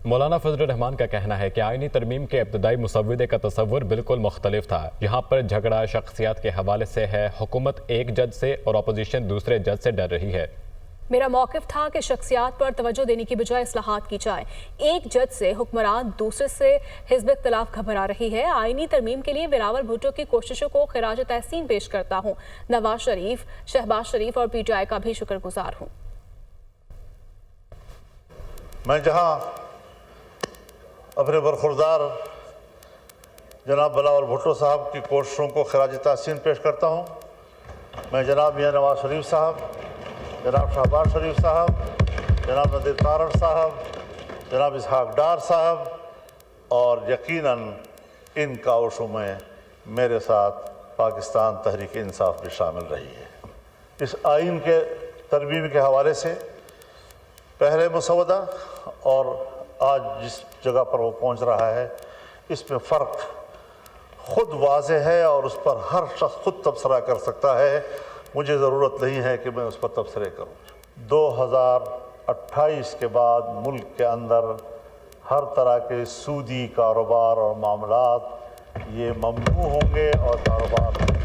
مولانا فضل الرحمان کا کہنا ہے کہ آئینی ترمیم کے ابتدائی مسودے کا تصور بالکل مختلف تھا۔ یہاں پر جھگڑا شخصیات کے حوالے سے ہے، حکومت ایک جج سے اور اپوزیشن دوسرے جج سے ڈر رہی ہے۔ میرا موقف تھا کہ شخصیات پر توجہ دینے کی بجائے اصلاحات کی جائے۔ ایک جج سے حکمران دوسرے سے حزب اختلاف گھبرا رہی ہے۔ آئینی ترمیم کے لیے بلاول بھٹو کی کوششوں کو خراج تحسین پیش کرتا ہوں۔ نواز شریف، شہباز شریف اور پی ٹی آئی کا بھی شکر گزار ہوں۔ میں جہاں اپنے برخوردار جناب بلاول بھٹو صاحب کی کوششوں کو خراج تحسین پیش کرتا ہوں، میں جناب میاں نواز شریف صاحب، جناب شہباز شریف صاحب، جناب نذیر تارڑ صاحب، جناب اسحاق ڈار صاحب اور یقیناً ان کاوشوں میں میرے ساتھ پاکستان تحریک انصاف بھی شامل رہی ہے۔ اس آئین کے ترمیم کے حوالے سے پہلے مسودہ اور آج جس جگہ پر وہ پہنچ رہا ہے، اس میں فرق خود واضح ہے اور اس پر ہر شخص خود تبصرہ کر سکتا ہے۔ مجھے ضرورت نہیں ہے کہ میں اس پر تبصرے کروں۔ 2028 کے بعد ملک کے اندر ہر طرح کے سودی کاروبار اور معاملات یہ ممنوع ہوں گے اور کاروبار